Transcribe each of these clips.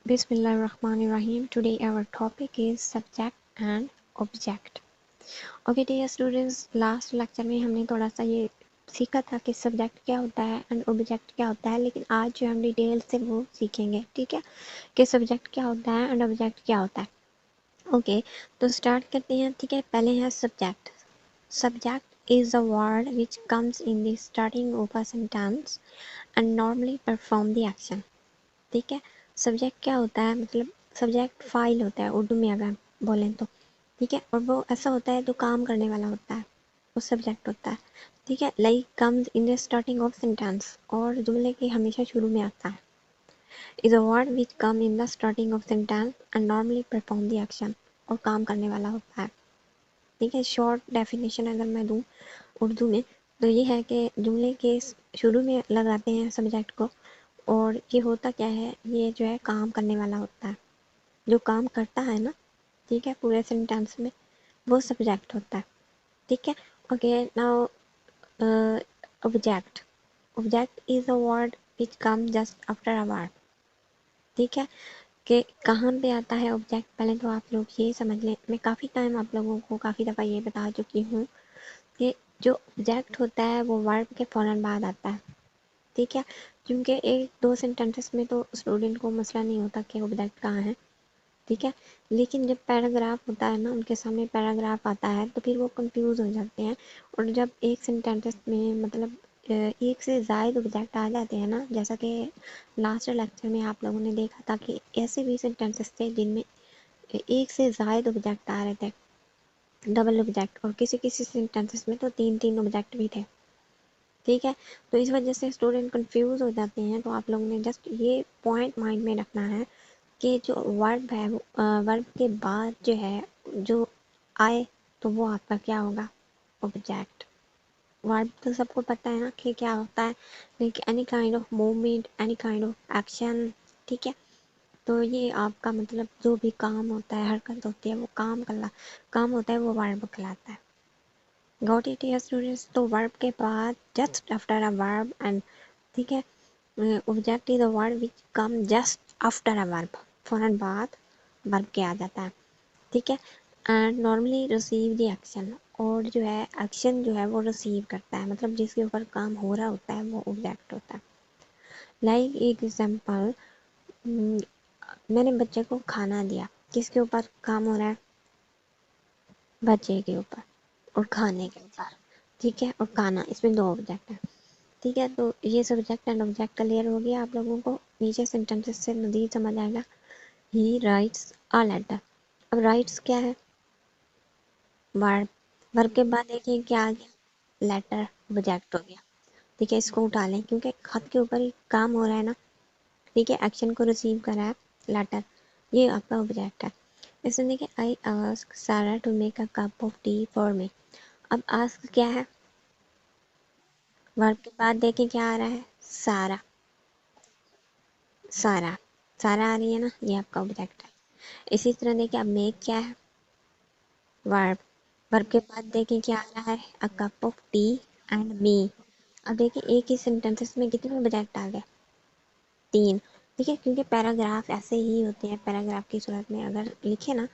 Bismillahirrahmanirrahim. Today our topic is subject and object. Okay dear students, last lecture में हमने थोड़ा सा ये सीखा था कि सब्जेक्ट क्या होता है एंड ऑब्जेक्ट क्या होता है, लेकिन आज जो हम डिटेल से वो सीखेंगे, ठीक है, कि सब्जेक्ट क्या होता है एंड ऑब्जेक्ट क्या होता है। ओके तो स्टार्ट करते हैं। ठीक है, पहले है subject. Subject is a word which comes in the starting of a sentence and normally perform the action. ठीक है, सब्जेक्ट क्या होता है, मतलब सब्जेक्ट फाइल होता है उर्दू में अगर बोलें तो। ठीक है, और वो ऐसा होता है जो काम करने वाला होता है, वो सब्जेक्ट होता है। ठीक है, like comes in the starting of sentence, और जुमले के हमेशा शुरू में आता है। Is a word which come in the starting of sentence and normally perform the action, और काम करने वाला होता है। ठीक है, शॉर्ट डेफिनेशन अगर मैं दूँ उर्दू में तो ये है कि जुमले के शुरू में लगाते हैं सब्जेक्ट को, और ये होता क्या है, ये जो है काम करने वाला होता है, जो काम करता है ना। ठीक है, पूरे सेंटेंस में वो सब्जेक्ट होता है। ठीक है, okay now object. Object is a word which come just after a word. ठीक है, कि कहाँ पे आता है ऑब्जेक्ट, पहले तो आप लोग ये समझ लें, मैं काफ़ी टाइम आप लोगों को काफ़ी दफ़ा ये बता चुकी हूँ कि जो ऑब्जेक्ट होता है वो वर्ब के फ़ौरन बाद आता है। ठीक है, क्योंकि एक दो सेंटेंसेस में तो स्टूडेंट को मसला नहीं होता कि ऑब्जेक्ट कहाँ है। ठीक है, लेकिन जब पैराग्राफ होता है ना, उनके सामने पैराग्राफ आता है तो फिर वो कंफ्यूज हो जाते हैं। और जब एक सेंटेंसेस में मतलब एक से ज़ायद ऑब्जेक्ट आ जाते हैं ना, जैसा कि लास्ट लेक्चर में आप लोगों ने देखा था कि ऐसे भी सेंटेंसेस थे जिनमें एक से ज़ायद ऑब्जेक्ट आ रहे थे, डबल ऑब्जेक्ट, और किसी किसी सेंटेंसेस में तो तीन तीन ऑब्जेक्ट भी थे। ठीक है, तो इस वजह से स्टूडेंट कंफ्यूज हो जाते हैं। तो आप लोगों ने जस्ट ये पॉइंट माइंड में रखना है कि जो वर्ब है वो वर्ब के बाद जो है जो आए तो वो आपका क्या होगा, ऑब्जेक्ट। वर्ब तो सबको पता है ना कि क्या होता है, like any kind of movement, any kind of action. ठीक है, तो ये आपका मतलब जो भी काम होता है, हरकत होती है, वो काम होता है, वो वर्ब कहलाता है। Got it yes students. तो वर्ब के बाद just after a verb and, ठीक है, object is a word which come just after a verb, फौरन बाद वर्ब के आ जाता है। ठीक है, and normally receive the action, और जो है एक्शन जो है वो रिसीव करता है, मतलब जिसके ऊपर काम हो रहा होता है वो ऑब्जेक्ट होता है। लाइक एग्जाम्पल, मैंने बच्चे को खाना दिया, किसके ऊपर काम हो रहा है, बच्चे के ऊपर और खाने के ऊपर। ठीक है, और खाना, इसमें दो ऑब्जेक्ट है। ठीक है, तो ये सब्जेक्ट एंड ऑब्जेक्ट क्लियर हो गया आप लोगों को। नीचे सेंटेंसेस से मज़ीद समझ आएगा। He writes a letter. अब राइट्स क्या है, वर्ब। वर्ब के बाद देखिए क्या आ गया, लेटर, ऑब्जेक्ट हो गया। ठीक है, इसको उठा लें क्योंकि खत के ऊपर ही काम हो रहा है ना। ठीक है, एक्शन को रिसीव करा है, लेटर, ये आपका ऑब्जेक्ट है। इसमें देखिए I ask Sara to make a cup of tea for me. अब आस्क क्या है, वर्ब के बाद देखिए क्या आ रहा है, सारा। सारा, सारा आ रही है ना, ये आपका ऑब्जेक्ट है। इसी तरह देखिए अब मेक क्या है, वर्ब। वर्ब के बाद देखिए क्या आ रहा है, अ cup of tea and me. अब देखिए एक ही सेंटेंसेस में कितने ऑब्जेक्ट आ गए, तीन। ठीक है, क्योंकि पैराग्राफ ऐसे ही होते हैं, पैराग्राफ की सूरत में अगर लिखे ना,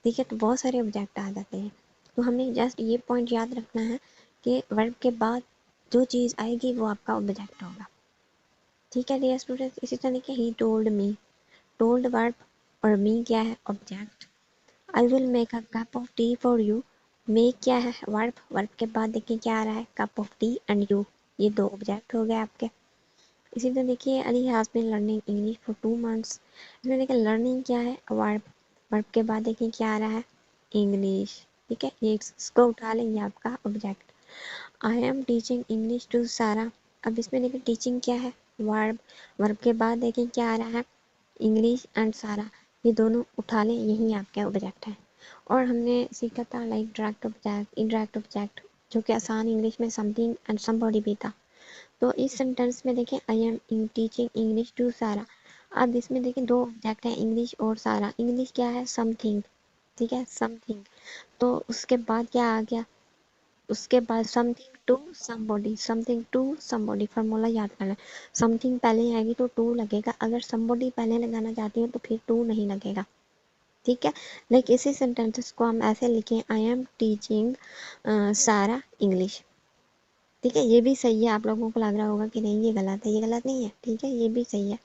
ठीक है, तो बहुत सारे ऑब्जेक्ट आ जाते हैं। तो हमें जस्ट ये पॉइंट याद रखना है कि वर्ब के बाद जो चीज़ आएगी वो आपका ऑब्जेक्ट होगा। ठीक है डियर स्टूडेंट्स, इसी तरह देखिए he told me, told verb और मी क्या है, object. I will make a cup of tea for you, make क्या है, वर्ब। वर्ब के बाद देखिए क्या आ रहा है, cup of tea and you, ये दो ऑब्जेक्ट हो गए आपके। इसी तरह देखिए Ali has been learning English for 2 months. इसमें देखिए लर्निंग क्या है, वर्ब। वर्ब के बाद देखिए क्या आ रहा है, इंग्लिश। ठीक है, ये इसको उठा लेंगे आपका object. I am teaching English to Sara. अब इसमें देखिए टीचिंग क्या है, वर्ब। वर्ब के बाद देखिए क्या आ रहा है, इंग्लिश एंड सारा, ये दोनों उठा लें, यही आपके ऑब्जेक्ट है। और हमने सीखा था like direct object, indirect object, जो कि आसान इंग्लिश में समथिंग एंड समबॉडी भी था। तो इस सेंटेंस में देखें I am teaching English to Sara. अब इसमें देखें दो ऑब्जेक्ट हैं, इंग्लिश और सारा। इंग्लिश क्या है, समथिंग। ठीक है, समथिंग। तो उसके बाद क्या आ गया, उसके बाद something to somebody, something to somebody, formula याद करना। समथिंग पहले आएगी तो टू लगेगा, अगर समबॉडी पहले लगाना चाहती हो तो फिर टू नहीं लगेगा। ठीक है, लाइक इसी सेंटेंसेस को हम ऐसे लिखें, आई एम टीचिंग सारा इंग्लिश। ठीक है, ये भी सही है। आप लोगों को लग रहा होगा कि नहीं ये गलत है, ये गलत नहीं है। ठीक है, ये भी सही है।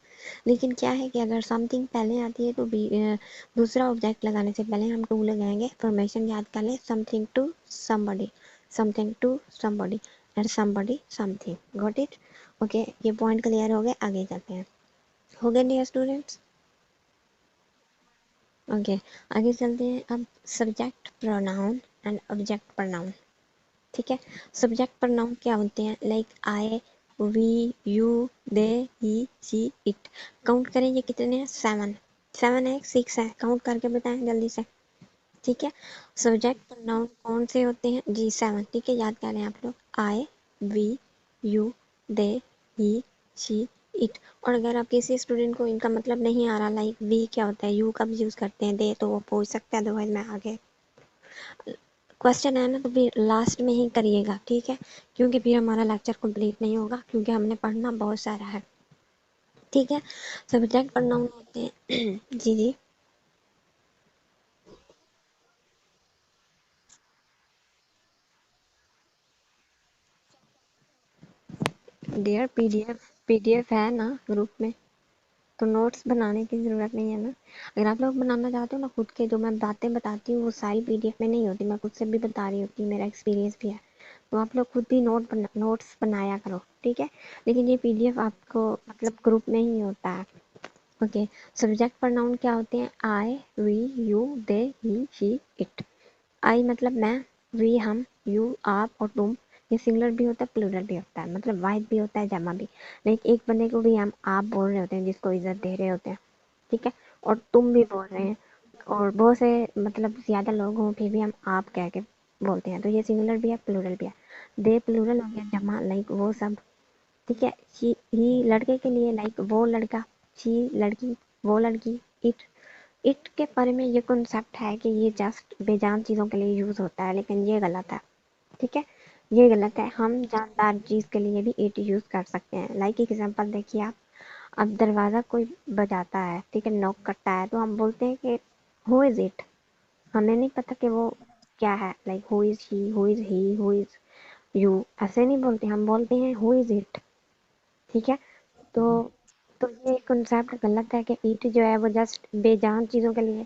लेकिन क्या है कि अगर समथिंग पहले आती है तो दूसरा ऑब्जेक्ट लगाने से पहले हम टू लगाएंगे। फॉर्मेशन याद कर लें, something to somebody, something to somebody and somebody something. Got it? Okay, ये पॉइंट क्लियर हो गए, आगे चलते हैं। हो गए डियर स्टूडेंट्स? ओके, आगे चलते हैं अब। Subject pronoun and object pronoun. ठीक है, सब्जेक्ट प्रोनाउन क्या होते हैं? Like I, we, you, they, he, she, it. Count करें, ये कितने हैं? 7। 7 है, 6 है? काउंट करके बताएं जल्दी से। ठीक है, सब्जेक्ट प्रोनाउन कौन से होते हैं? जी 7। ठीक है, याद करें आप लोग, I, we, you, they, he, she, it. और अगर आप किसी स्टूडेंट को इनका मतलब नहीं आ रहा, लाइक वी क्या होता है, यू कब यूज करते हैं, दे, तो वो पूछ सकते हैं, अदरवाइज मैं आगे क्वेश्चन है ना तो फिर लास्ट में ही करिएगा। ठीक है, क्योंकि फिर हमारा लेक्चर कंप्लीट नहीं होगा, क्योंकि हमने पढ़ना बहुत सारा है। ठीक है, सब्जेक्ट प्रोनाउन होते हैं जी जी। डियर पीडीएफ है ना ग्रुप में, तो नोट्स बनाने की ज़रूरत नहीं है ना। अगर आप लोग बनाना चाहते हो ना, खुद के जो मैं बातें बताती हूँ वो सारी पीडीएफ में नहीं होती, मैं खुद से भी बता रही होती, मेरा एक्सपीरियंस भी है। तो आप लोग खुद भी नोट्स बनाया करो। ठीक है, लेकिन ये पीडीएफ आपको मतलब ग्रुप में ही होता है। ओके, सब्जेक्ट प्रोनाउन क्या होते हैं? I, we, you, they, he, she, it. I मतलब मैं, वी हम, यू आप और तुम। ये सिंगुलर भी होता है, प्लूरल भी होता है, मतलब वाहिद भी होता है, जमा भी। लाइक एक बंदे को भी हम आप बोल रहे होते हैं, जिसको इज्जत दे रहे होते हैं। ठीक है, और तुम भी बोल रहे हैं। और बहुत से मतलब ज्यादा लोग हों फिर भी हम आप कह के बोलते हैं, तो ये सिंगुलर भी है, प्लूरल भी है। दे प्लूरल हो गया, जमा लाइक वो सब। ठीक है, ही लड़के के लिए, लाइक वो लड़का। शी लड़की, वो लड़की। इट, इट के बारे में ये कॉन्सेप्ट है कि ये जस्ट बेजान चीज़ों के लिए यूज़ होता है, लेकिन ये गलत है। ठीक है, ये गलत है। हम जानदार चीज़ के लिए भी इट यूज़ कर सकते हैं। लाइक एग्जांपल देखिए आप, अब दरवाज़ा कोई बजाता है, ठीक है, नॉक करता है, तो हम बोलते हैं कि हु इज़ इट। हमें नहीं पता कि वो क्या है, like who is she, who is he, who is you, ऐसे नहीं बोलते, हम बोलते हैं हु इज़ इट। ठीक है, तो तो ये कॉन्सेप्ट गलत है कि ईट जो है वो जस्ट बेजान चीज़ों के लिए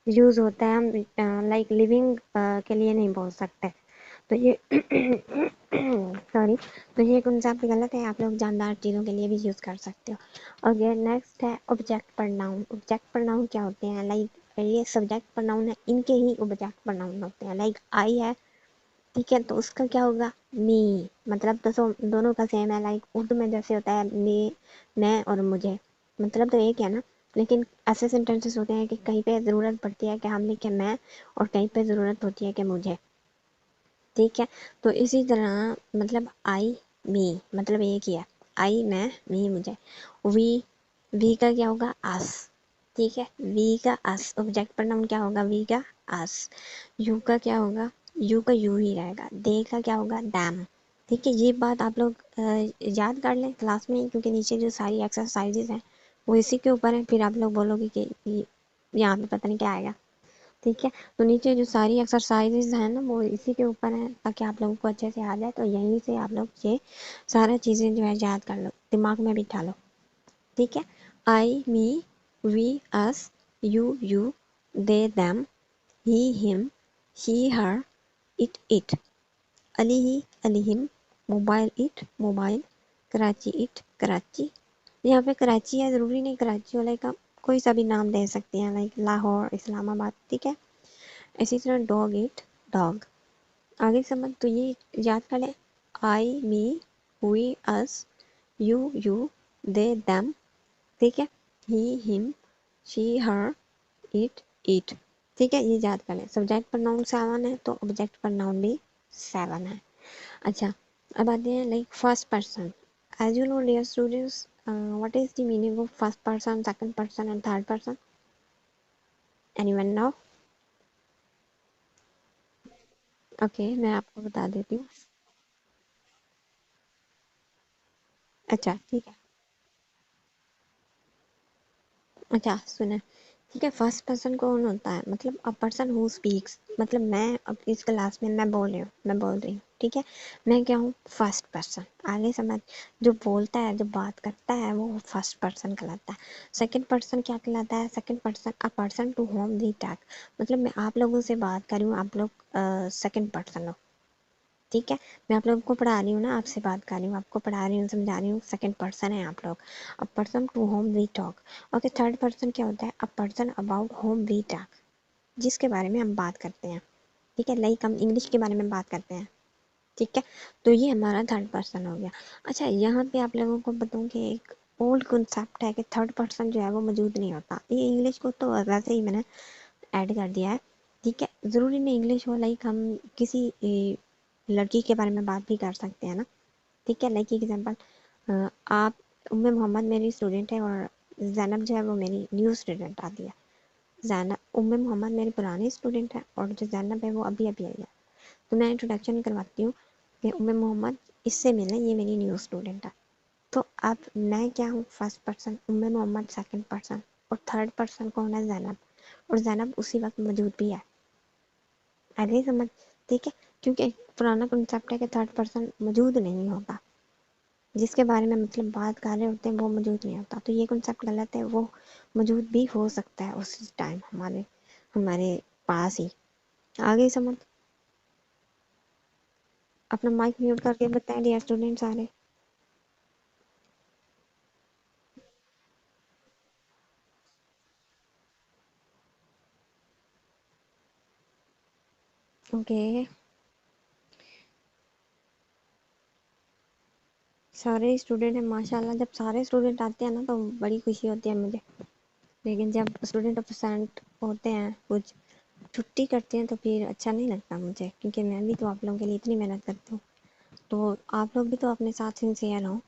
यूज़ होता है, हम लाइक लिविंग के लिए नहीं बोल सकते। तो ये सॉरी, तो ये कॉन्सेप्ट गलत है, आप लोग जानदार चीज़ों के लिए भी यूज़ कर सकते हो। ओके, नेक्स्ट है ऑब्जेक्ट प्रोनाउन। ऑब्जेक्ट प्रोनाउन क्या होते हैं? लाइक ये सब्जेक्ट प्रोनाउन है, इनके ही ऑब्जेक्ट प्रोनाउन होते हैं। लाइक आई है, ठीक है, तो उसका क्या होगा? मी। मतलब तो दोनों का सेम है, लाइक उर्दू में जैसे होता है मे, मैं और मुझे, मतलब तो एक है ना। लेकिन ऐसे सेंटेंसेस होते हैं कि कहीं पे ज़रूरत पड़ती है कि हम लिखे मैं, और कहीं पे ज़रूरत होती है कि मुझे। ठीक है, तो इसी तरह मतलब आई, मी, मतलब एक ही है। आई मैं, मी मुझे। वी, वी का क्या होगा? अस। ठीक है, वी का अस, ऑब्जेक्ट प्रोनाउन क्या होगा? वी का अस। यू का क्या होगा? यू का यू ही रहेगा। दे का क्या होगा? दैम। ठीक है, ये बात आप लोग याद कर लें क्लास में, क्योंकि नीचे जो सारी एक्सरसाइजेज हैं वो इसी के ऊपर है, फिर आप लोग बोलोगे कि यहाँ पे पता नहीं क्या आएगा। ठीक है, तो नीचे जो सारी एक्सरसाइजेज हैं ना वो इसी के ऊपर है, ताकि आप लोगों को अच्छे से आ जाए, तो यहीं से आप लोग ये सारा चीज़ें जो है याद कर लो, दिमाग में बिठा लो। ठीक है, I, me, we, us, you, they, them, he, him, she, her, it, Ali he, Ali him, mobile it, mobile, Karachi it, Karachi. यहाँ पे कराची है, ज़रूरी नहीं कराची वाले का, कोई सा भी नाम दे सकते हैं, लाइक लाहौर, इस्लामाबाद। ठीक है, इसी तरह डॉग इट, डॉग। आगे समझ, तो ये याद कर लें, I, me, we, us, you, they, them. ठीक है, he, him, she, her, it. ठीक है, ये याद कर लें। सब्जेक्ट प्रोनाउन 7 है तो ऑब्जेक्ट प्रोनाउन भी 7 है। अच्छा, अब आते हैं like first person. As you know dear students, what is the meaning of first person, second person and third person? Anyone know? Okay, मैं आपको बता देती हूँ। अच्छा, ठीक है। अच्छा, सुने। ठीक है, फर्स्ट पर्सन कौन होता है? मतलब अ पर्सन हु स्पीक्स, मतलब मैं अब इस क्लास में मैं बोल रही हूँ, मैं बोल रही हूँ, ठीक है। मैं क्या हूँ? First person. आगे समझ। जो बोलता है, जो बात करता है, वो फर्स्ट पर्सन कहलाता है। सेकंड पर्सन क्या कहलाता है? Second person a person to whom we talk. मतलब मैं आप लोगों से बात कर रही हूँ, आप लोग सेकंड पर्सन हो, ठीक है। मैं आप लोगों को पढ़ा रही हूँ ना, आपसे बात कर रही हूँ, आपको पढ़ा रही हूँ, समझा रही हूँ, सेकंड पर्सन है आप लोग। A person to whom we talk. Okay, third person क्या होता है? A person about whom we talk, जिसके बारे में हम बात करते हैं, ठीक है। लाइक हम इंग्लिश के बारे में बात करते हैं, ठीक है। तो ये हमारा थर्ड पर्सन हो गया। अच्छा, यहाँ पे आप लोगों को बताऊँ कि एक ओल्ड कॉन्सेप्ट है कि थर्ड पर्सन जो है वो मौजूद नहीं होता। ये इंग्लिश को तो वैसे ही मैंने ऐड कर दिया है, ठीक है। ज़रूरी नहीं इंग्लिश हो, लाइक हम किसी लड़की के बारे में बात भी कर सकते हैं ना, ठीक है। लाइक एग्जांपल, आप उम्मे मोहम्मद मेरी स्टूडेंट है और जैनब जो है वो मेरी न्यू स्टूडेंट आती है। जैनब, उम्मे मोहम्मद मेरी पुरानी स्टूडेंट है और जो जैनब है वो अभी अभी आई है। तो मैं इंट्रोडक्शन करवाती हूँ कि उम्मे मोहम्मद इससे मिले, ये मेरी न्यू स्टूडेंट है। तो अब मैं क्या हूँ? फर्स्ट पर्सन, उम्मे मोहम्मद सेकंड पर्सन, और थर्ड पर्सन कौन है? जैनब। और जैनब उसी वक्त मौजूद भी है। आ गई समझ? ठीक है। क्योंकि एक पुराना कॉन्सेप्ट है कि थर्ड पर्सन मौजूद नहीं होता, जिसके बारे में मतलब बात कर रहे होते हैं वो मौजूद नहीं होता। तो ये कॉन्सेप्ट गलत है, वो मौजूद भी हो सकता है उस टाइम हमारे हमारे पास ही। आ गई समझ? अपना माइक म्यूट करके बताएं डियर स्टूडेंट सारे। ओके, सारे स्टूडेंट हैं माशाल्लाह। जब सारे स्टूडेंट आते हैं ना तो बड़ी खुशी होती है मुझे। लेकिन जब स्टूडेंट अपसेंट होते हैं, कुछ छुट्टी करते हैं, तो फिर अच्छा नहीं लगता मुझे, क्योंकि मैं भी तो आप लोगों के लिए इतनी मेहनत करती हूँ। तो आप लोग भी तो अपने साथ सिंसियर हो।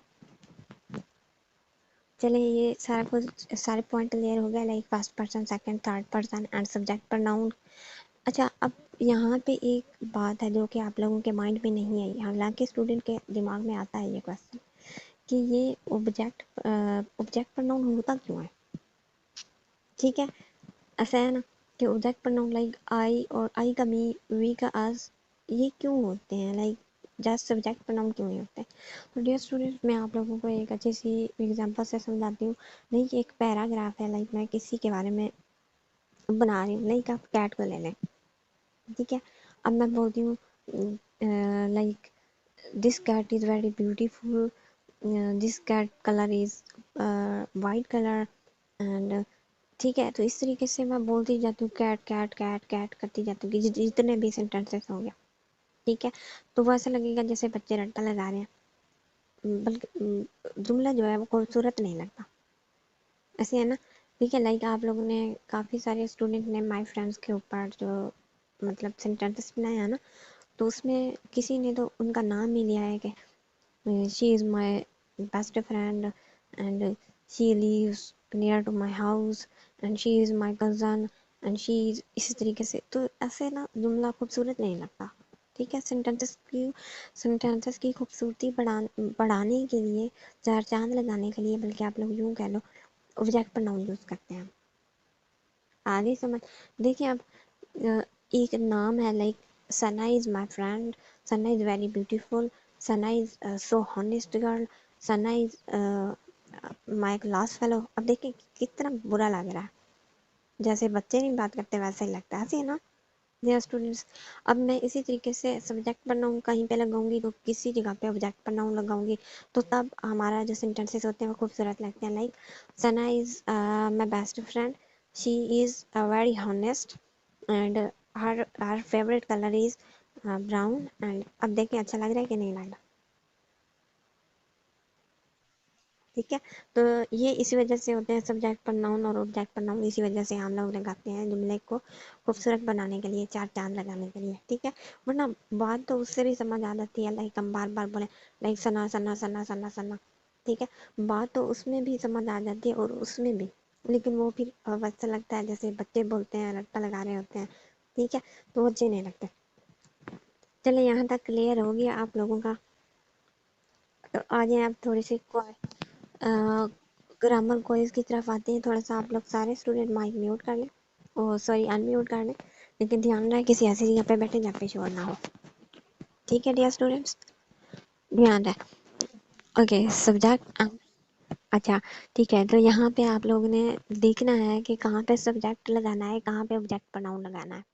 चलिए, ये सारा कुछ सारे पॉइंट क्लियर हो गया, like first person, second, third person and subject pronoun. अच्छा, अब यहाँ पे एक बात है जो कि आप लोगों के माइंड में नहीं आई, हालांकि स्टूडेंट के दिमाग में आता है ये क्वेश्चन कि ये ऑब्जेक्ट प्रोनाउन होता क्यों है? ठीक है, ऐसा है ना कि ऑब्जेक्ट प्रोनाउन लाइक आई और आई का मी, वी का अस, ये क्यों होते हैं? लाइक जस्ट सब्जेक्ट प्रोनाउन क्यों नहीं होते? तो डियर स्टूडेंट्स, मैं आप लोगों को एक अच्छी सी एग्जांपल से समझाती हूँ। लाइक एक पैराग्राफ है, लाइक मैं किसी के बारे में बना रही हूँ, लाइक आप कैट को ले लें, ठीक है। अब मैं बोलती हूँ like this cat is very beautiful, this cat colour is white colour and, ठीक है। तो इस तरीके से मैं बोलती जाती हूँ, कैट कैट कैट कैट करती जाती हूँ जितने भी सेंटेंसेस हो गया, ठीक है। तो वो ऐसा लगेगा जैसे बच्चे रट्टा लगा रहे हैं, बल्कि जुमला जो है वो खूबसूरत नहीं लगता, ऐसे है ना। ठीक है, लाइक आप लोगों ने, काफ़ी सारे स्टूडेंट ने माय फ्रेंड्स के ऊपर जो मतलब सेंटेंसेस बनाया है ना, तो उसमें किसी ने तो उनका नाम ही लिया है कि she is my best friend and she lives near to my house and she is my cousin and she is, इसी तरीके से। तो ऐसे ना जुमला खूबसूरत नहीं लगता, ठीक है। सेंटेंसेस की खूबसूरती बढ़ाने के लिए, चार चांद लगाने के लिए, बल्कि आप लोग यूँ कह लो, ऑब्जेक्ट प्रोनाउन यूज़ करते हैं। आगे समझ। देखिए अब एक नाम है, like Sana is my friend, Sana is very beautiful, Sana is so honest girl, Sana is my class fellow. अब देखिए कितना बुरा लग रहा है, जैसे बच्चे नहीं बात करते वैसे ही लगता है, ऐसे है ना डियर स्टूडेंट्स। अब मैं इसी तरीके से सब्जेक्ट प्रोनाउन कहीं पे लगाऊंगी तो किसी जगह पे ऑब्जेक्ट प्रोनाउन लगाऊंगी, तो तब हमारा जो सेंटेंसेस होते हैं वो खूबसूरत लगते हैं। Like Sana is my best friend, she is very honest and her favourite colour is brown and. अब देखें अच्छा लग रहा है कि नहीं लग रहा? ठीक है। तो ये इसी वजह से होते हैं सब्जेक्ट प्रोनाउन और ऑब्जेक्ट प्रोनाउन, इसी वजह से हम लोग लगाते हैं जुमले को खूबसूरत बनाने के लिए, चार चांद लगाने के लिए, ठीक है। वरना बात तो उससे भी समझ आ जाती है, लाइक हम बार बार बोले लाइक सना सना सना सना सना, ठीक है। बात तो उसमें भी समझ आ जाती है और उसमें भी, लेकिन वो फिर वैसा लगता है जैसे बच्चे बोलते हैं, रट्टा लगा रहे होते हैं, ठीक है। तो वो अच्छे नहीं लगते। चले यहाँ तक क्लियर हो गया आप लोगों का। तो आ जाए आप थोड़ी सी ग्रामर क्वेश्चन की तरफ आते हैं। थोड़ा सा आप लोग सारे स्टूडेंट माइक म्यूट कर लें, ओ सॉरी अनम्यूट कर लें, लेकिन ध्यान रहे किसी ऐसी जगह पे बैठे जहाँ पे शोर ना हो। ठीक है डियर स्टूडेंट्स, ध्यान रहे। ओके सब्जेक्ट, अच्छा ठीक है। तो यहाँ पे आप लोगों ने देखना है कि कहाँ पे सब्जेक्ट लगाना है, कहाँ पे ऑब्जेक्ट प्रोनाउन लगाना है।